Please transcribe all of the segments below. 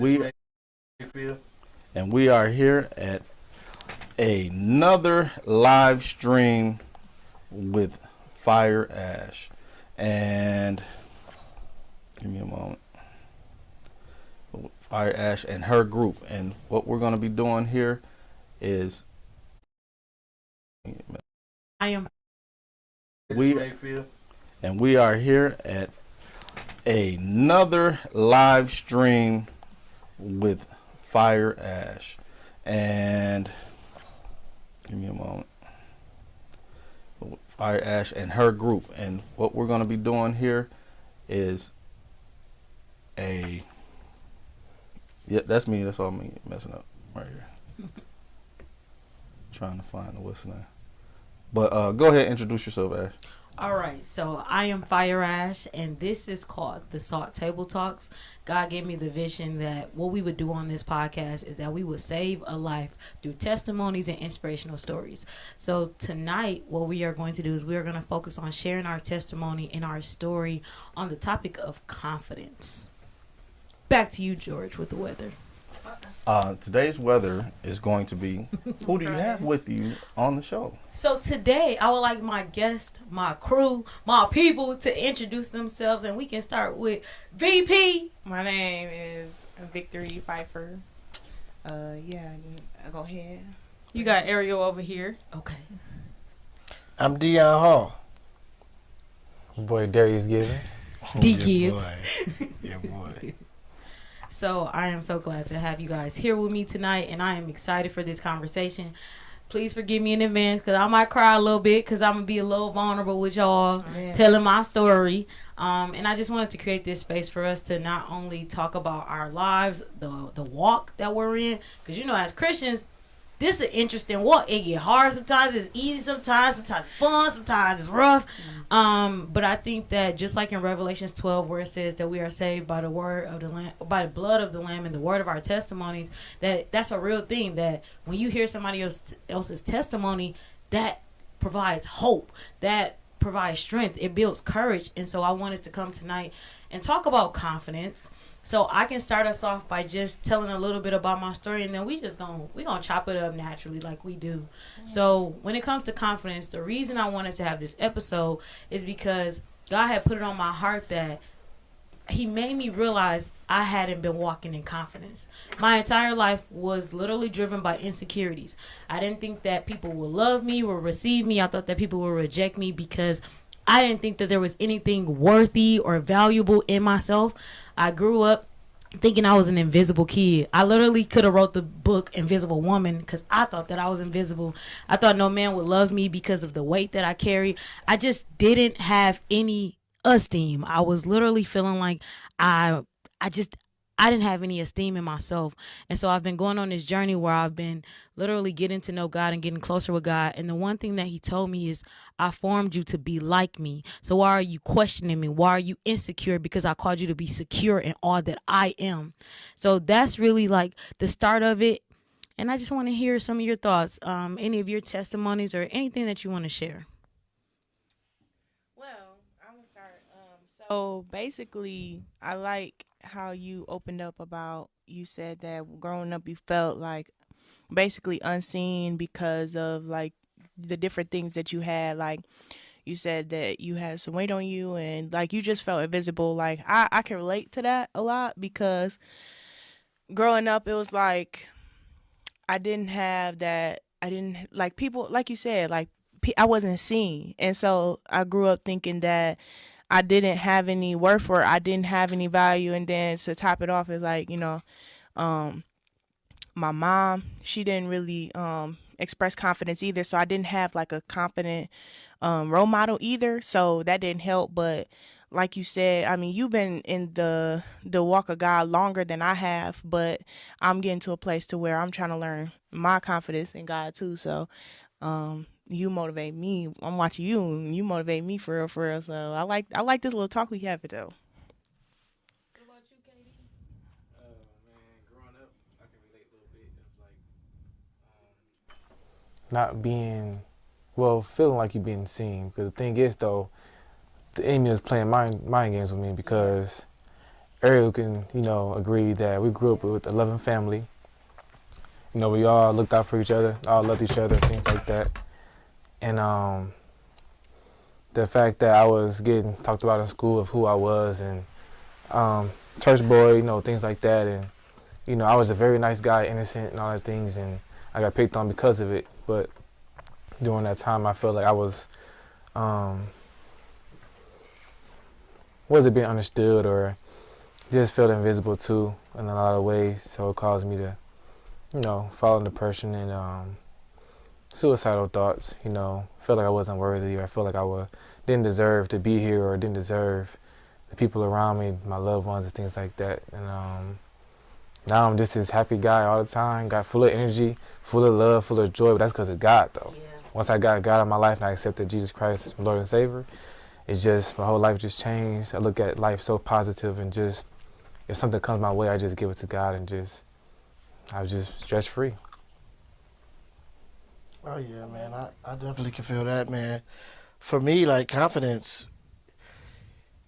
we and we are here at another live stream with Fire Ash. And give me a moment. Fire Ash and her group. And what we're going to be doing here is I am. we are here at another live stream with Fire Ash. And give me a moment. Fire Ash and her group. And what we're going to be doing here is that's me. That's all me messing up right here. Trying to find the what's name. But go ahead and introduce yourself, Ash. All right, so I am Fire Ash, and this is called the Salt Table Talks. God gave me the vision that what we would do on this podcast is that we would save a life through testimonies and inspirational stories. So tonight, what we are going to do is we are going to focus on sharing our testimony and our story on the topic of confidence. Back to you, George, with the weather. Today's weather is going to be, who do you have with you on the show? So today, I would like my guest, my crew, my people to introduce themselves, and we can start with VP. My name is Victory Pfeiffer. Yeah, go ahead. You got Ariel over here. Okay. I'm Dion Hall. Boy, Darius Gibbons. D. Yeah, Gibbs. boy. Yeah, boy. So I am so glad to have you guys here with me tonight, and I am excited for this conversation. Please forgive me in advance because I might cry a little bit because I'm going to be a little vulnerable with y'all, telling my story. And I just wanted to create this space for us to not only talk about our lives, the walk that we're in, because, you know, as Christians, this is an interesting walk. It get hard sometimes, it's easy sometimes fun, sometimes it's rough. But I think that just like in Revelations 12, where it says that we are saved by the word of the Lamb, by the blood of the Lamb, and the word of our testimonies, that's a real thing. That when you hear somebody else's testimony, that provides hope, that provides strength, it builds courage. And so I wanted to come tonight and talk about confidence. So I can start us off by just telling a little bit about my story, and then we gonna chop it up naturally like we do. So when it comes to confidence, the reason I wanted to have this episode is because God had put it on my heart that he made me realize I hadn't been walking in confidence. My entire life was literally driven by insecurities. I didn't think that people would love me, would receive me. I thought that people would reject me because I didn't think that there was anything worthy or valuable in myself. I grew up thinking I was an invisible kid. I literally could have wrote the book Invisible Woman because I thought that I was invisible. I thought no man would love me because of the weight that I carry. I just didn't have any esteem. I was literally feeling like I didn't have any esteem in myself. And so I've been going on this journey where I've been literally getting to know God and getting closer with God. And the one thing that he told me is, I formed you to be like me. So why are you questioning me? Why are you insecure? Because I called you to be secure in all that I am. So that's really like the start of it. And I just want to hear some of your thoughts, any of your testimonies or anything that you want to share. Well, I'm gonna start. So basically, I like how you opened up about, you said that growing up you felt like basically unseen because of like the different things that you had. Like you said that you had some weight on you and like you just felt invisible. Like I can relate to that a lot because growing up it was like I didn't have that. I didn't like people, like you said, like I wasn't seen. And so I grew up thinking that I didn't have any worth or I didn't have any value. And then to top it off is like, um, my mom, she didn't really express confidence either. So I didn't have like a confident role model either. So that didn't help. But like you said, I mean, you've been in the walk of God longer than I have, but I'm getting to a place to where I'm trying to learn my confidence in God too. So you motivate me. I'm watching you and you motivate me for real, for real. So I like this little talk we have it though. What about you, Katie? Man, growing up, I can relate a little bit of like not being, well, feeling like you're being seen. Because the thing is, though, the enemy is playing mind games with me because Ariel can, agree that we grew up with a loving family. We all looked out for each other, all loved each other, things like that. And the fact that I was getting talked about in school of who I was and church boy, things like that. And, I was a very nice guy, innocent and all that things. And I got picked on because of it. But during that time, I felt like I was, wasn't being understood or just felt invisible too in a lot of ways. So it caused me to, fall into depression and suicidal thoughts. Felt like I wasn't worthy, or I felt like didn't deserve to be here, or didn't deserve the people around me, my loved ones, and things like that. And now I'm just this happy guy all the time, got full of energy, full of love, full of joy. But that's because of God, though. Yeah. Once I got God in my life and I accepted Jesus Christ as my Lord and Savior, it's just, my whole life just changed. I look at life so positive, and just, if something comes my way, I just give it to God, and I was just stress free. Oh yeah, man. I definitely can feel that, man. For me, like, confidence,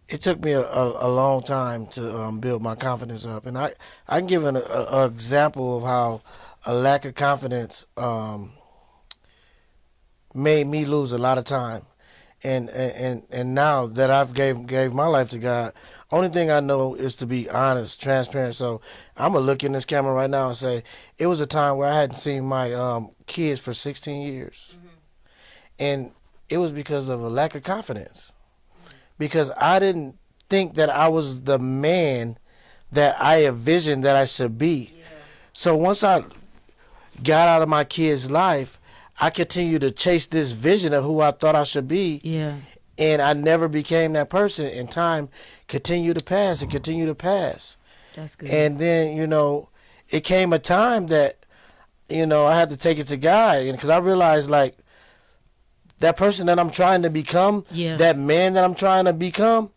it took me a long time to build my confidence up, and I can give an example of how a lack of confidence made me lose a lot of time. And now that I've gave my life to God, only thing I know is to be honest, transparent. So I'm gonna look in this camera right now and say, it was a time where I hadn't seen my kids for 16 years, and it was because of a lack of confidence, because I didn't think that I was the man that I envisioned that I should be. Yeah. So once I got out of my kids' life, I continued to chase this vision of who I thought I should be. Yeah. And I never became that person. And time continued to pass and continued to pass. That's good. And then, it came a time that, I had to take it to God. And because I realized, like, that person that I'm trying to become, that man that I'm trying to become,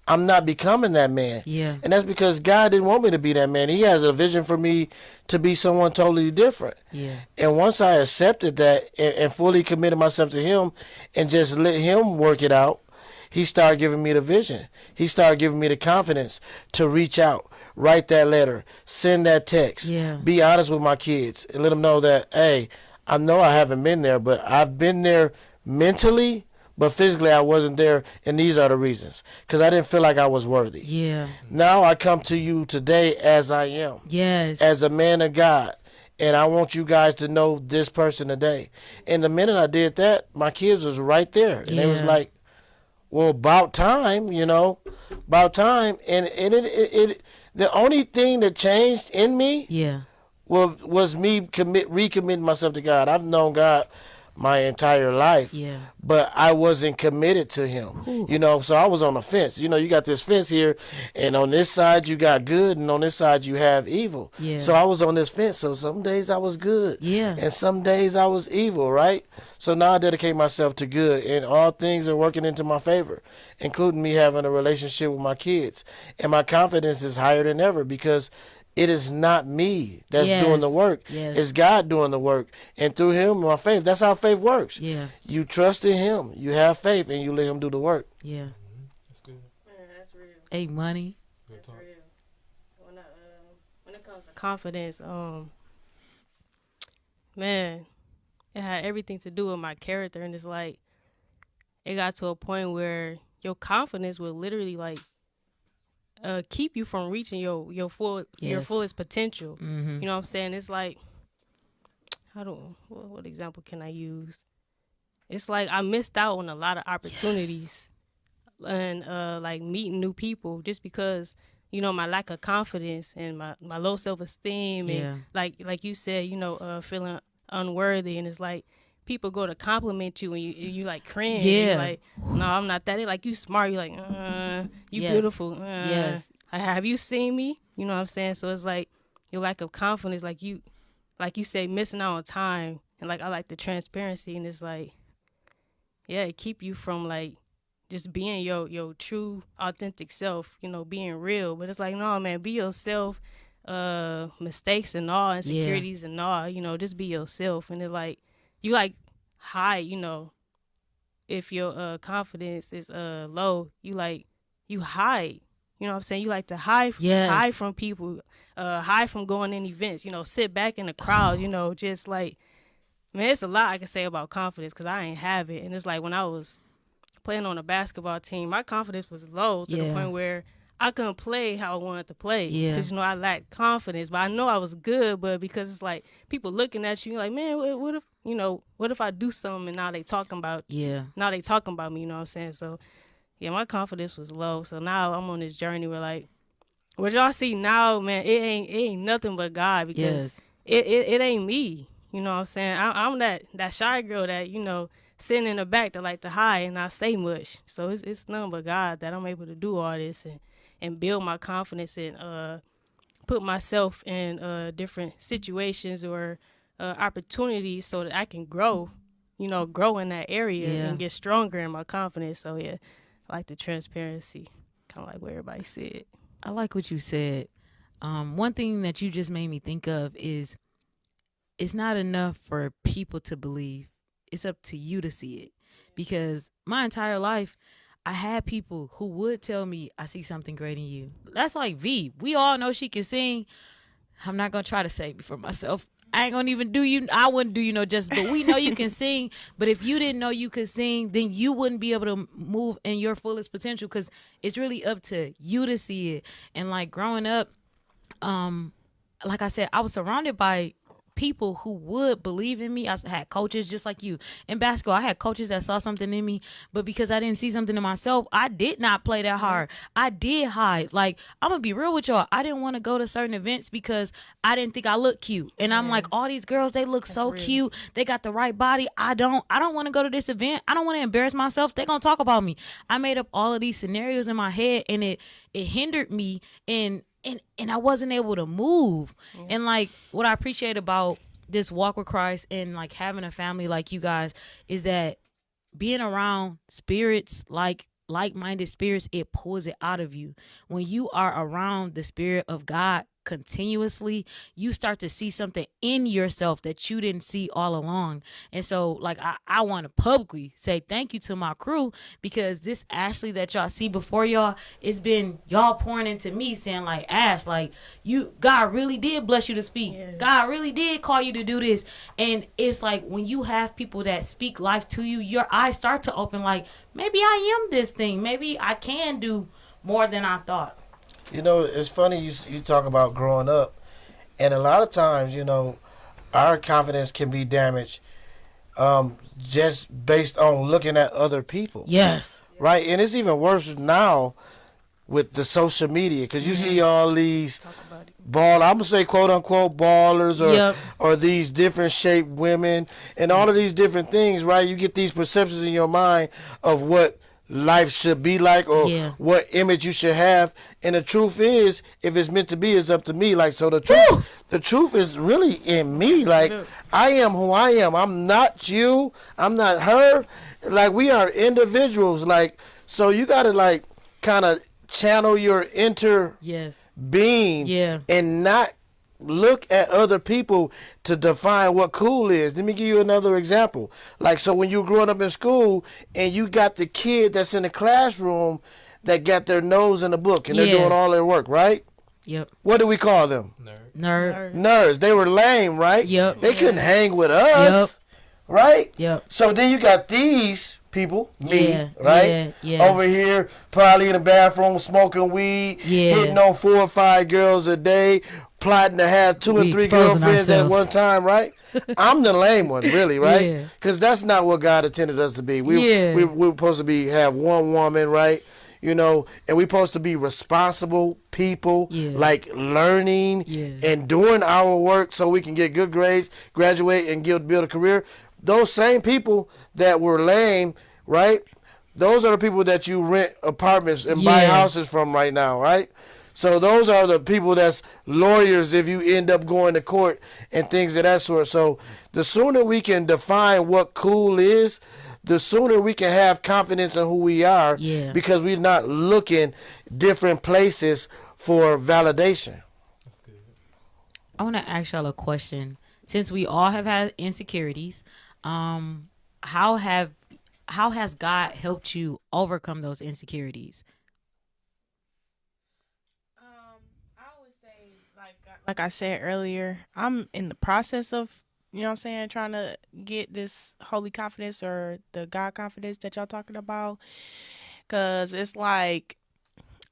I'm not becoming that man. Yeah. And that's because God didn't want me to be that man. He has a vision for me to be someone totally different. Yeah. And once I accepted that and fully committed myself to him and just let him work it out, he started giving me the vision. He started giving me the confidence to reach out, write that letter, send that text, be honest with my kids, and let them know that, hey, I know I haven't been there, but I've been there mentally, but physically I wasn't there, and these are the reasons. Because I didn't feel like I was worthy. Yeah. Now I come to you today as I am. Yes. As a man of God. And I want you guys to know this person today. And the minute I did that, my kids was right there. And they was like, well, about time, about time. And it the only thing that changed in me was me recommitting myself to God. I've known God my entire life, but I wasn't committed to him. So I was on the fence. You got this fence here, and on this side you got good, and on this side you have evil. So I was on this fence. So some days I was good, and some days I was evil, right? So now I dedicate myself to good, and all things are working into my favor, including me having a relationship with my kids. And my confidence is higher than ever, because it is not me that's doing the work. It's God doing the work. And through him, my faith. That's how faith works. You trust in him. You have faith, and you let him do the work. Yeah. That's good. That's real. Hey, money. That's real. When it comes to confidence, man, it had everything to do with my character. And it's like, it got to a point where your confidence will literally, like, keep you from reaching your fullest potential. You know what I'm saying? It's like, what example can I use? It's like I missed out on a lot of opportunities and like meeting new people just because, my lack of confidence and my low self-esteem and like you said, feeling unworthy. And it's like people go to compliment you and you like cringe. You're like, no, I'm not that. They're like, you smart. You're like, you beautiful. Have you seen me? You know what I'm saying? So it's like your lack of confidence, like you say, missing out on time. And like I like the transparency, and it's like, it keep you from like just being your true authentic self, being real. But it's like, no, man, be yourself, mistakes and all, insecurities and all, just be yourself. And it's like, you like hide, if your confidence is low, you hide, You know what I'm saying? You like to hide Yes. from people, hide from going in events, you know, sit back in the crowd, you know, just like, man, it's a lot I can say about confidence because I ain't have it. And it's like when I was playing on a basketball team, my confidence was low to the Yeah. point where I couldn't play how I wanted to play Yeah. because, you know, I lacked confidence. But I know I was good, but because it's like people looking at you, like, man, what if, you know, what if I do something and now they talking about me, you know what I'm saying? So, yeah, my confidence was low. So now I'm on this journey where, like, what y'all see now, man, it ain't nothing but God because it ain't me. You know what I'm saying? I'm that shy girl that, you know, sitting in the back that like to hide and not say much. So it's nothing but God that I'm able to do all this and build my confidence and put myself in different situations or opportunities so that I can grow, you know, grow in that area and get stronger in my confidence. So, yeah, I like the transparency, kind of like what everybody said. I like what you said. One thing that you just made me think of is it's not enough for people to believe. It's up to you to see it. Because my entire life, I had people who would tell me, I see something great in you. That's like V. We all know she can sing. I'm not going to try to save me for myself. I ain't going to even do you. I wouldn't do you no justice. But we know you can sing. But if you didn't know you could sing, then you wouldn't be able to move in your fullest potential because it's really up to you to see it. And like growing up, like I said, I was surrounded by people who would believe in me. I had coaches just like you. In basketball, I had coaches that saw something in me, but because I didn't see something in myself, I did not play that hard. I did hide. Like, I'm gonna be real with y'all. I didn't want to go to certain events because I didn't think I looked cute. And I'm like, all these girls, they look so cute. They got the right body. I don't want to go to this event. I don't want to embarrass myself. They're gonna talk about me. I made up all of these scenarios in my head, and it hindered me and I wasn't able to move. And like what I appreciate about this walk with Christ and like having a family like you guys is that being around spirits like-minded spirits, it pulls it out of you. When you are around the Spirit of God continuously, you start to see something in yourself that you didn't see all along. And so like I want to publicly say thank you to my crew, because this Ashley that y'all see before y'all, it's been y'all pouring into me saying like, Ash, like God really did bless you to speak. Yeah. God really did call you to do this. And it's like when you have people that speak life to you, your eyes start to open like, maybe I am this thing. Maybe I can do more than I thought. You know, it's funny you talk about growing up, and a lot of times, you know, our confidence can be damaged just based on looking at other people. Yes. Right? And it's even worse now with the social media, because you see all these I'm going to say quote-unquote ballers or these different shaped women and all of these different things, right? You get these perceptions in your mind of what life should be like or what image you should have. And the truth is, if it's meant to be, it's up to me. Like, so the truth is really in me. Like, I am who I am. I'm not you. I'm not her. Like, we are individuals. Like, so you got to like kind of channel your inner being and not look at other people to define what cool is. Let me give you another example. Like, so when you're growing up in school and you got the kid that's in the classroom that got their nose in the book and they're doing all their work, right? Yep. What do we call them? Nerd. Nerds. They were lame, right? Yep. They couldn't hang with us, right? Yep. So then you got these people, me, right? Yeah. Over here, probably in the bathroom smoking weed, hitting on 4 or 5 girls a day, plotting to have 2 or 3 girlfriends at one time, right? I'm the lame one, really, right? Because that's not what God intended us to be. We're supposed to have one woman, right? You know, and we're supposed to be responsible people, like learning and doing our work so we can get good grades, graduate, and build a career. Those same people that were lame, right? Those are the people that you rent apartments and buy houses from right now, right? So those are the people that's lawyers if you end up going to court and things of that sort. So the sooner we can define what cool is, the sooner we can have confidence in who we are, because we're not looking different places for validation. I want to ask y'all a question. Since we all have had insecurities, how has God helped you overcome those insecurities? Like I said earlier, I'm in the process of, you know what I'm saying, trying to get this holy confidence or the God confidence that y'all talking about. Cause it's like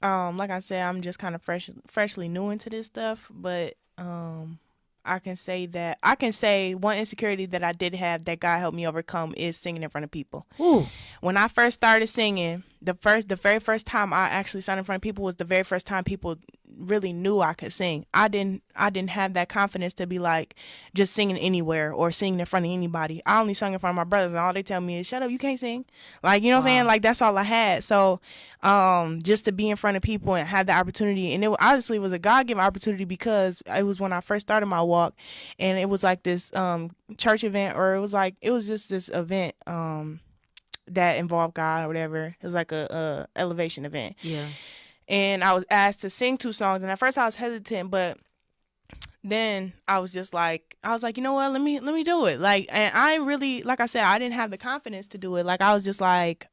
I said, I'm just kind of freshly new into this stuff, but I can say one insecurity that I did have that God helped me overcome is singing in front of people. Ooh. When I first started singing, the very first time I actually sang in front of people was the very first time people really knew I could sing. I didn't have that confidence to be like just singing anywhere or singing in front of anybody. I only sung in front of my brothers, and all they tell me is, "Shut up, you can't sing." Like, you know what I'm saying? Like, that's all I had. So just to be in front of people and have the opportunity, and it honestly was a God-given opportunity, because it was when I first started my walk, and it was like this church event, or it was just this event that involved God or whatever. It was like a elevation event. Yeah. And I was asked to sing 2 songs, and at first I was hesitant, but then I was like, you know what, let me do it. Like, and I really, like I said, I didn't have the confidence to do it. Like, I was just like,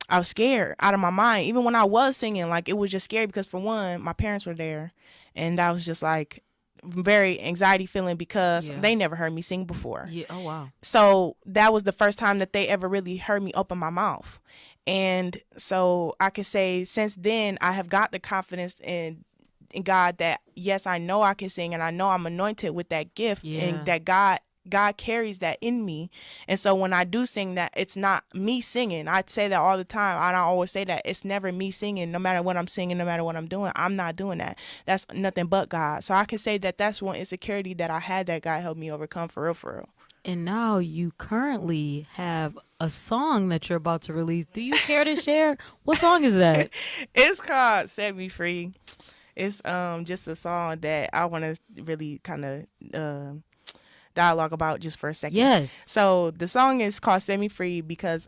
I was scared out of my mind. Even when I was singing, like, it was just scary because, for one, my parents were there, and I was just like very anxiety feeling because they never heard me sing before. Yeah. Oh, wow. So that was the first time that they ever really heard me open my mouth. And so I can say since then I have got the confidence in God that, yes, I know I can sing, and I know I'm anointed with that gift, and that God carries that in me. And so when I do sing, that it's not me singing. I say that all the time. I always say that it's never me singing. No matter what I'm singing, no matter what I'm doing, I'm not doing that. That's nothing but God. So I can say that that's one insecurity that I had that God helped me overcome, for real, for real. And now you currently have a song that you're about to release. Do you care to share? What song is that? It's called Set Me Free. It's just a song that I want to really kind of dialogue about just for a second. Yes. So the song is called Set Me Free because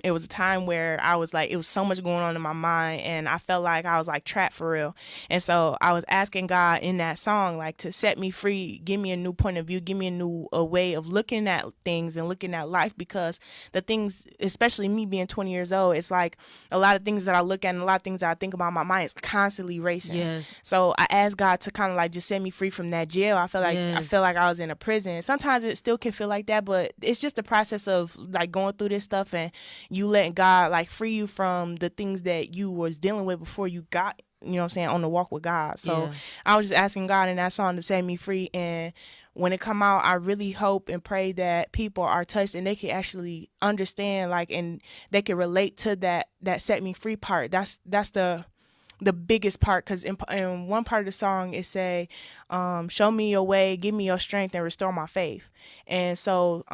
it was a time where I was like, it was so much going on in my mind, and I felt like I was like trapped for real. And so I was asking God in that song, like, to set me free, give me a new point of view, give me a way of looking at things and looking at life, because the things, especially me being 20 years old, it's like a lot of things that I look at and a lot of things that I think about, my mind is constantly racing. Yes. So I asked God to kind of like just set me free from that jail. I feel like I was in a prison. Sometimes it still can feel like that, but it's just the process of like going through this stuff, and you letting God like free you from the things that you was dealing with before you got, you know what I'm saying, on the walk with God. So I was just asking God in that song to set me free. And when it come out, I really hope and pray that people are touched and they can actually understand, like, and they can relate to that set me free part. That's the biggest part, because in one part of the song it say, show me your way, give me your strength, and restore my faith. And so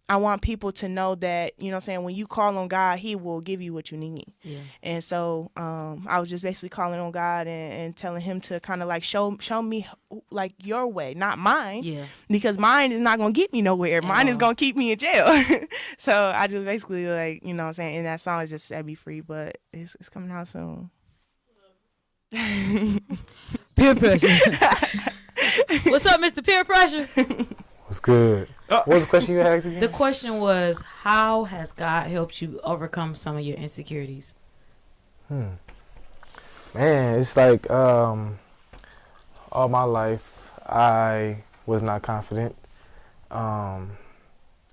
I want people to know that, you know what I'm saying, when you call on God, he will give you what you need. Yeah. And so I was just basically calling on God and telling him to kind of like show me like your way, not mine. Yeah. Because mine is not going to get me nowhere. Mine is going to keep me in jail. So I just basically, like, you know what I'm saying, in that song is just set me free, but it's coming out soon. Peer pressure. What's up, Mr. Peer Pressure? What's good? What was the question you asked again? The question was, how has God helped you overcome some of your insecurities? Man, it's like all my life I was not confident. I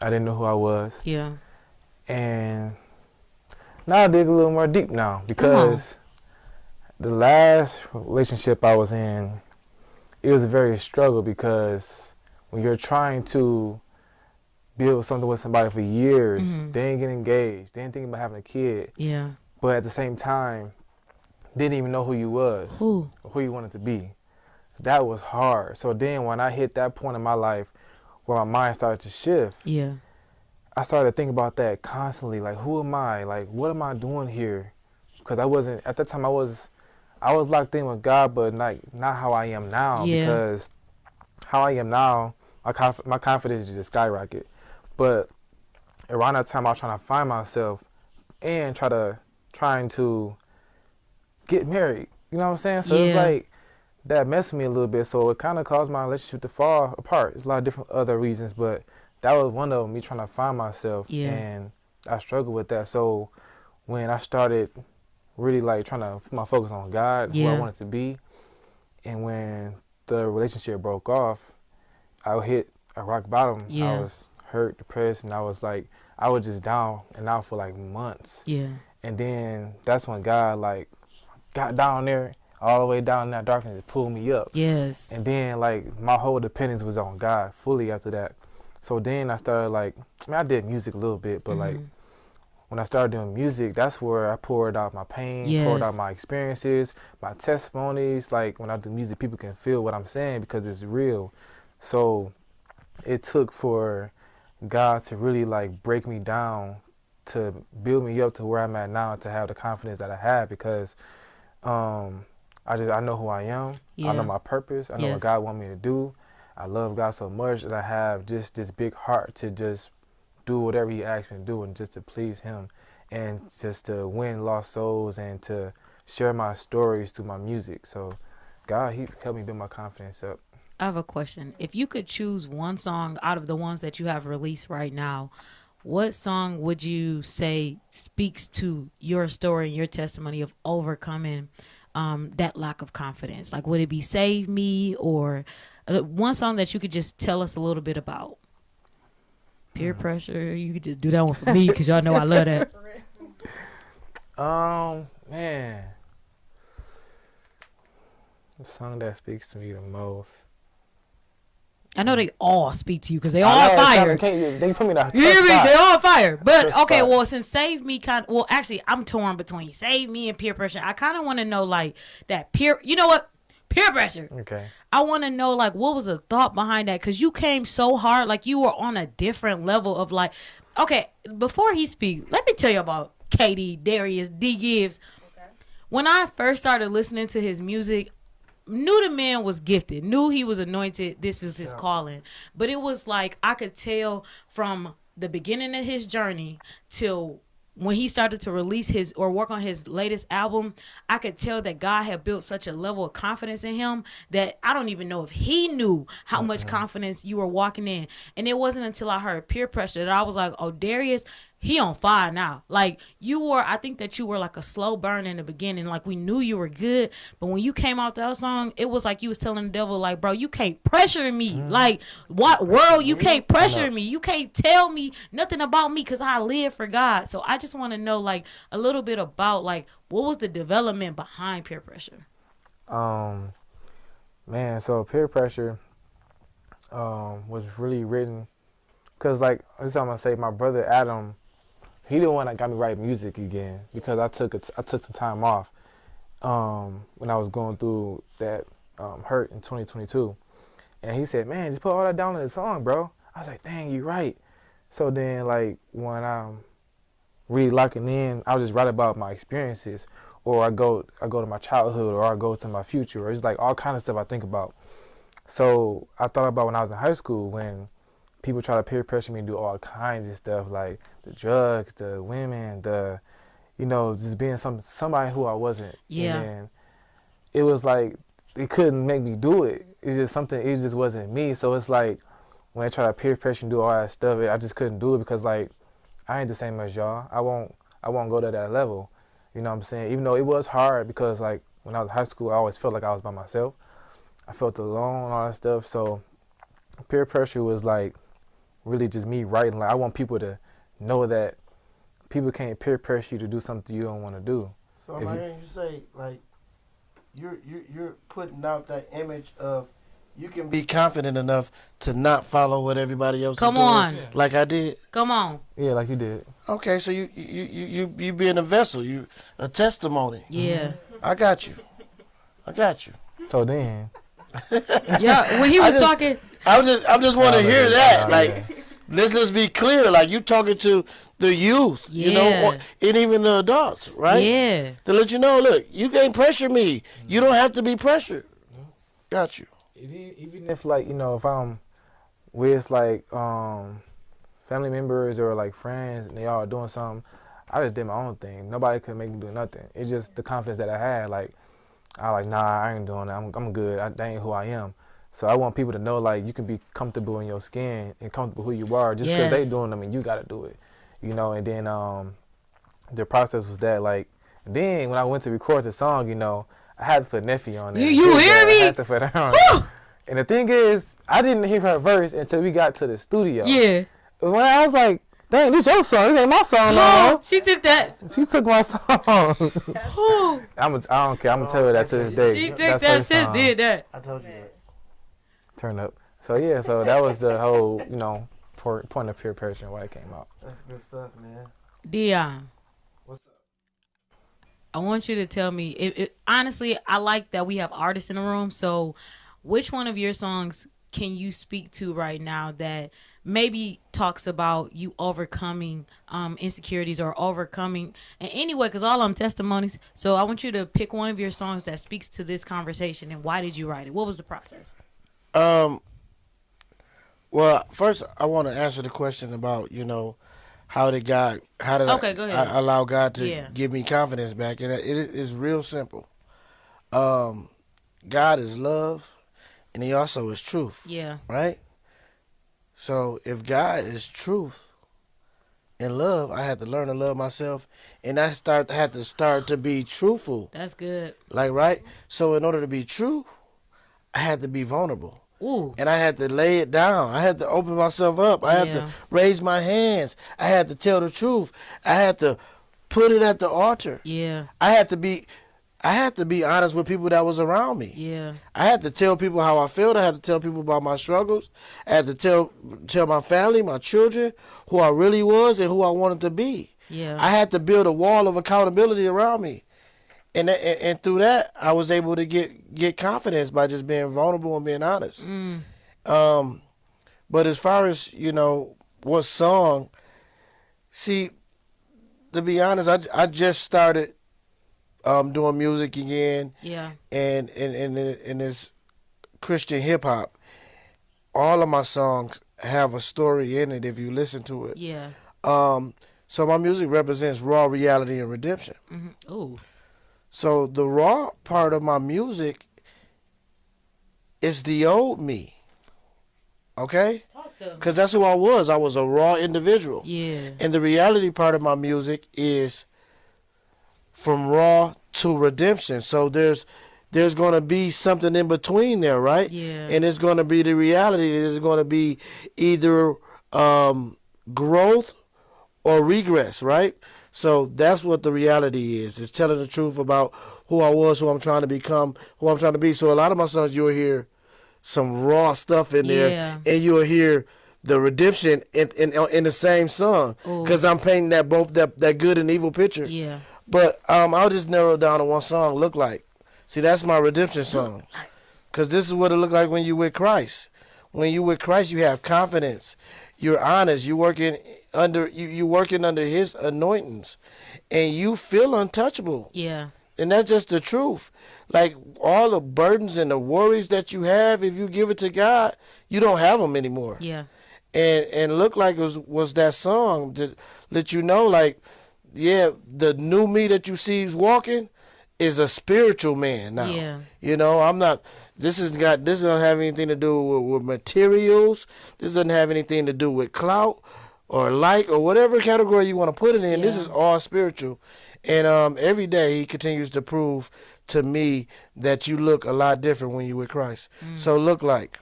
didn't know who I was. Yeah. And now I dig a little more deep now, because the last relationship I was in, it was a very struggle, because when you're trying to build something with somebody for years, they ain't get engaged, they ain't thinking about having a kid. Yeah. But at the same time, didn't even know who you was, or who you wanted to be. That was hard. So then when I hit that point in my life where my mind started to shift, I started thinking about that constantly. Like, who am I? Like, what am I doing here? Because I wasn't, at that time I was locked in with God, but not how I am now. Because how I am now, my confidence just skyrocket. But around that time, I was trying to find myself and trying to get married. You know what I'm saying? So it's like that messed with me a little bit. So it kind of caused my relationship to fall apart. There's a lot of different other reasons, but that was one of them, me trying to find myself. And I struggled with that. So when I started really like trying to put my focus on God, who I wanted to be, And when the relationship broke off, I hit a rock bottom. Yeah. I was hurt, depressed, and I was just down and out for like months. Yeah. And then that's when God like got down there, all the way down in that darkness, and pulled me up. Yes. And then like my whole dependence was on God fully after that. So then I started like, I did music a little bit, but like when I started doing music, that's where I poured out my pain, poured out my experiences, my testimonies. Like when I do music, people can feel what I'm saying because it's real. So it took for God to really like break me down, to build me up to where I'm at now, to have the confidence that I have, because I know who I am. Yeah. I know my purpose. I know what God wants me to do. I love God so much that I have just this big heart to just do whatever He asks me to do, and just to please Him, and just to win lost souls, and to share my stories through my music. So God, He helped me build my confidence up. I have a question. If you could choose one song out of the ones that you have released right now, what song would you say speaks to your story and your testimony of overcoming that lack of confidence? Like, would it be Save Me, or one song that you could just tell us a little bit about? Peer Pressure. You could just do that one for me because y'all know I love that. Man. The song that speaks to me the most. I know they all speak to you because they all fire. They put me in a tough You hear me? spot. They all fire. But Tough okay, spot. well, since Save Me well, actually, I'm torn between Save Me and Peer Pressure. I kind of want to know, like, that you know what? Peer Pressure. Okay. I want to know, like, what was the thought behind that? Because you came so hard, like, you were on a different level of, like, okay, before he speaks, let me tell you about KD, Darius, D. Gibbs. Okay. When I first started listening to his music, knew the man was gifted, knew he was anointed, this is his calling. But it was like, I could tell from the beginning of his journey till when he started to release or work on his latest album, I could tell that God had built such a level of confidence in him that I don't even know if he knew how much confidence you were walking in. And it wasn't until I heard Peer Pressure that I was like, oh, Darius, he on fire now. Like, I think that you were like a slow burn in the beginning. Like, we knew you were good, but when you came out that song, it was like you was telling the devil, like, bro, you can't pressure me. Like, what world? You can't pressure me. You can't tell me nothing about me because I live for God. So I just want to know, like, a little bit about, like, what was the development behind Peer Pressure? Man, so Peer Pressure was really written because, like, this is what I'm gonna say, my brother Adam, he the one that got me writing music again, because I took some time off when I was going through that hurt in 2022, and he said, man, just put all that down in the song, bro. I was like, dang, you right. So then, like, when I'm really locking in, I'll just write about my experiences, or I go to my childhood, or I go to my future, or it's like all kind of stuff I think about. So I thought about when I was in high school, when people try to peer pressure me to do all kinds of stuff, like the drugs, the women, just being somebody who I wasn't. Yeah. And it was like, it couldn't make me do it. It's just something, it just wasn't me. So it's like, when I try to peer pressure and do all that stuff, I just couldn't do it because, like, I ain't the same as y'all. I won't go to that level. You know what I'm saying? Even though it was hard because, like, when I was in high school, I always felt like I was by myself. I felt alone and all that stuff. So peer pressure was, like, really just me writing. Like, I want people to know that people can't peer pressure you to do something you don't want to do. So am I hearing you say, like, you're putting out that image of you can be confident enough to not follow what everybody else is doing? Come on. Like I did? Come on. Yeah, like you did. Okay, so you being a vessel, you a testimony. Yeah. I got you. So then, Yeah, when he was talking, I just want to hear that. Oh, Like, yeah. let's be clear. Like, you talking to the youth, you know, Yeah. and even the adults, right? yeah. To let you know, look, you can't pressure me. You don't have to be pressured. Got you. even if, like, if I'm with, like, family members or, like, friends and they all doing something, I just did my own thing. Nobody could make me do nothing. It's just the confidence that I had. Like, nah, I ain't doing that. I'm good. That ain't who I am. So I want people to know, like, you can be comfortable in your skin and comfortable who you are just because they doing them and you got to do it. And then the process was that, like, then when I went to record the song, I had to put Nephi on there. You hear me? I had to put her on. And the thing is, I didn't hear her verse until we got to the studio. Yeah. When I was like, dang, this your song. This ain't my song no more. She took that. She took my song. I don't care. I'm going to tell her that to this day. She took that, sis did that. I told you that. Turn up. So, yeah, so that was the whole, you know, point of peer pressure and why it came out. That's good stuff, man. Dion. What's up? I want you to tell me, honestly, I like that we have artists in the room. So which one of your songs can you speak to right now that maybe talks about you overcoming insecurities or overcoming in any way? Because all of them testimonies. So I want you to pick one of your songs that speaks to this conversation. And why did you write it? What was the process? Well, first I want to answer the question about, you know, how did Okay, go ahead. I allow God to give me confidence back, and it is real simple. God is love, and He also is truth. Yeah. Right. So if God is truth and love, I had to learn to love myself, and I had to start to be truthful. That's good. Like, right. So in order to be true, I had to be vulnerable. Ooh. And I had to lay it down. I had to open myself up. I had to raise my hands. I had to tell the truth. I had to put it at the altar. Yeah. I had to be honest with people that was around me. Yeah. I had to tell people how I felt. I had to tell people about my struggles. I had to tell my family, my children, who I really was and who I wanted to be. Yeah. I had to build a wall of accountability around me. And through that, I was able to get confidence by just being vulnerable and being honest. But as far as, you know, what song, see, to be honest, I just started doing music again. Yeah. And in this Christian hip hop, all of my songs have a story in it if you listen to it. Yeah. So my music represents raw reality and redemption. Mm-hmm. Ooh. So the raw part of my music is the old me. Okay? Talk to me. Because that's who I was. I was a raw individual. Yeah. And the reality part of my music is from raw to redemption. So there's going to be something in between there, right? Yeah. And it's going to be the reality. It's going to be either growth or regress, right? So that's what the reality is. It's telling the truth about who I was, who I'm trying to become, who I'm trying to be. So a lot of my songs, you'll hear some raw stuff in there, and you'll hear the redemption in the same song, because I'm painting that good and evil picture. Yeah. But I'll just narrow it down to one song, Look Like. See, that's my redemption song, because this is what it look like when you with Christ. When you with Christ, you have confidence. You're honest. You working under His anointings, and you feel untouchable. Yeah. And that's just the truth. Like, all the burdens and the worries that you have, if you give it to God, you don't have them anymore. Yeah. And Look Like was that song to let you know, like, yeah, the new me that you see is walking is a spiritual man now. Yeah. You know, this doesn't have anything to do with materials. This doesn't have anything to do with clout or like or whatever category you want to put it in. Yeah. This is all spiritual. And every day He continues to prove to me that you look a lot different when you're with Christ. So Look Like.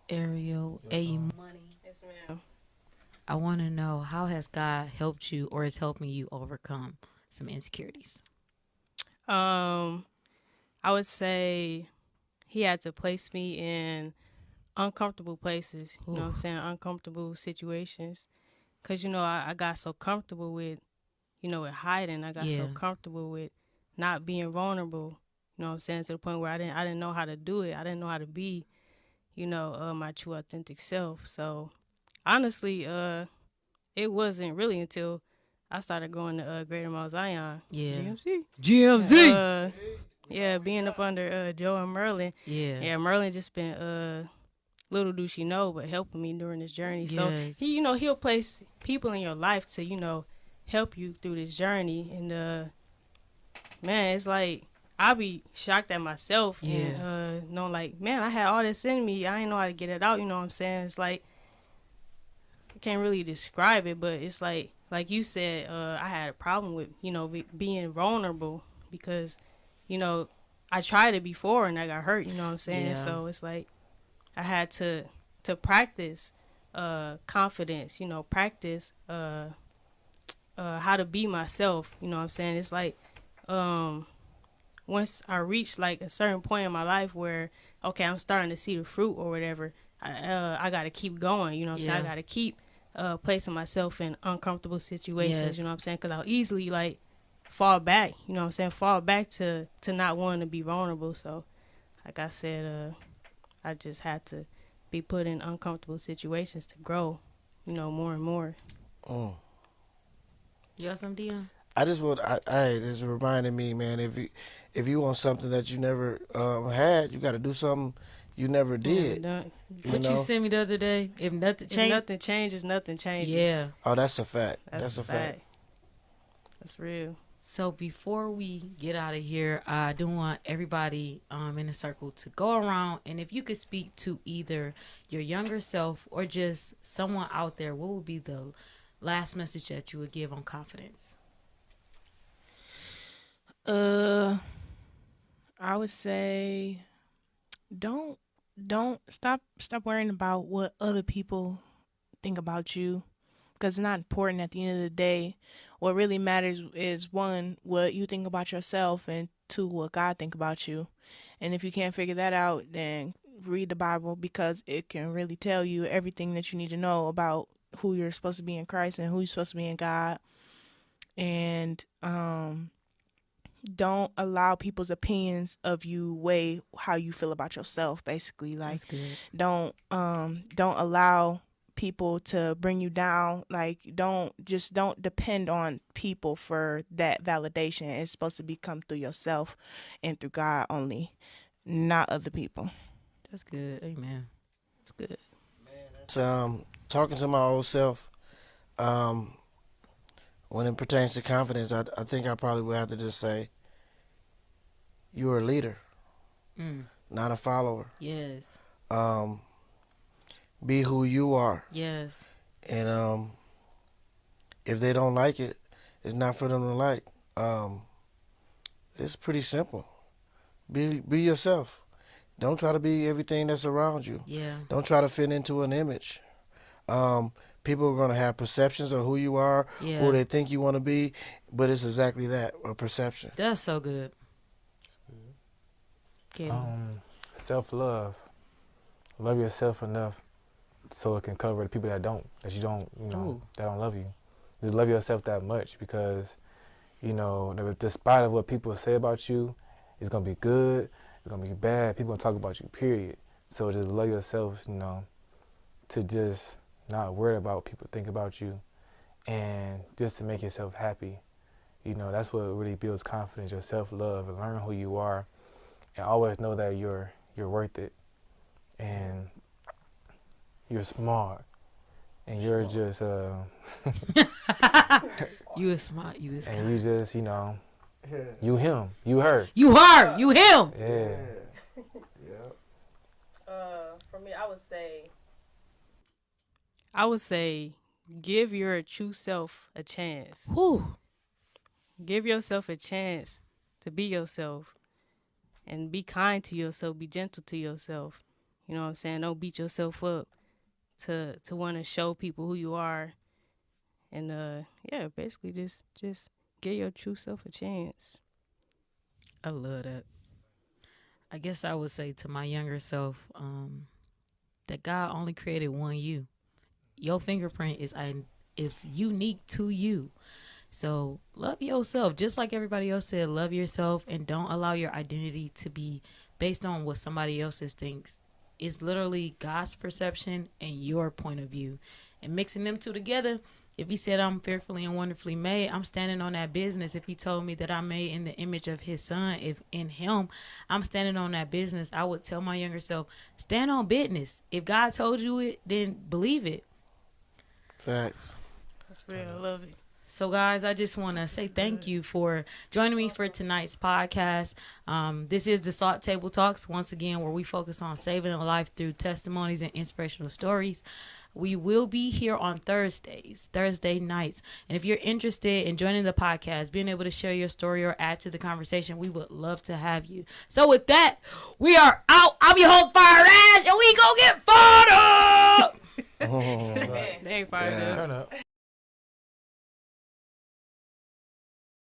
Ariel A. Money. Yes, ma'am. I want to know, how has God helped you or is helping you overcome some insecurities? I would say He had to place me in uncomfortable places. You know what I'm saying? Uncomfortable situations. Because, you know, I got so comfortable with, you know, with hiding. I got so comfortable with not being vulnerable. You know what I'm saying? To the point where I didn't know how to do it. I didn't know how to be, you know, my true authentic self. So honestly, it wasn't really until I started going to Greater Mount Zion. Yeah. GMZ. Yeah, being up under Joe and Merlin. Yeah. Yeah, Merlin just been little do she know, but helping me during this journey. So he, you know, he'll place people in your life to, you know, help you through this journey. And man, it's like I be shocked at myself and know, like, man, I had all this in me. I didn't know how to get it out. You know what I'm saying? It's like I can't really describe it, but it's like you said, I had a problem with, you know, being vulnerable, because you know, I tried it before and I got hurt, you know what I'm saying? Yeah. So it's like I had to practice confidence, you know, practice how to be myself, you know what I'm saying? It's like once I reached like a certain point in my life where, okay, I'm starting to see the fruit or whatever, I got to keep going, you know what I'm saying? I got to keep placing myself in uncomfortable situations, you know what I'm saying? Because I'll easily like fall back, you know what I'm saying? Fall back to not wanting to be vulnerable. So like I said, I just had to be put in uncomfortable situations to grow, you know, more and more. Mm. You got something, Dion? I just want. This reminded me, man. If you want something that you never had, you got to do something you never did. What you sent me the other day? If nothing changes, nothing changes, nothing changes. Yeah. Oh, that's a fact. That's a fact. That's real. So before we get out of here, I do want everybody in the circle to go around, and if you could speak to either your younger self or just someone out there, what would be the last message that you would give on confidence? I would say don't stop worrying about what other people think about you, because it's not important at the end of the day. What really matters is, one, what you think about yourself, and two, what God think about you. And if you can't figure that out, then read the Bible, because it can really tell you everything that you need to know about who you're supposed to be in Christ and who you're supposed to be in God. And don't allow people's opinions of you weigh how you feel about yourself, basically. Like, don't allow people to bring you down. Like, don't depend on people for that validation. It's supposed to come through yourself and through God only, not other people. That's good. Amen. That's good. So, talking to my old self, when it pertains to confidence, I think I probably would have to just say, you're a leader, not a follower. Yes. Be who you are. Yes. And if they don't like it, it's not for them to like. It's pretty simple. Be yourself. Don't try to be everything that's around you. Yeah. Don't try to fit into an image. People are going to have perceptions of who you are, who they think you want to be, but it's exactly that, a perception. That's so good. Self-love. Love yourself enough so it can cover the people that you don't love you. Just love yourself that much, because, you know, despite of what people say about you, it's going to be good, it's going to be bad, people going to talk about you, period. So just love yourself, you know, to just not worry about people think about you, and just to make yourself happy. You know, that's what really builds confidence, your self-love, and learn who you are, and always know that you're worth it, and you're smart, and you're just you is smart, you is and kind. you just, you know, you him, you her. You her, you him. Yeah. For me, I would say give your true self a chance. Whew. Give yourself a chance to be yourself, and be kind to yourself, be gentle to yourself. You know what I'm saying? Don't beat yourself up to want to show people who you are. And basically just give your true self a chance. I love that. I guess I would say to my younger self that God only created one you. Your fingerprint is unique to you. So love yourself. Just like everybody else said, love yourself, and don't allow your identity to be based on what somebody else thinks. It's literally God's perception and your point of view. And mixing them two together, if he said I'm fearfully and wonderfully made, I'm standing on that business. If he told me that I'm made in the image of his son, if in him, I'm standing on that business. I would tell my younger self, stand on business. If God told you it, then believe it. Facts. That's real. I love it. So, guys, I just want to say thank you for joining me for tonight's podcast. This is the Salt Table Talks, once again, where we focus on saving a life through testimonies and inspirational stories. We will be here on Thursday nights. And if you're interested in joining the podcast, being able to share your story or add to the conversation, we would love to have you. So with that, we are out. I'm your host, Fire Ash, and we go get fired up. They ain't fired up. Turn up.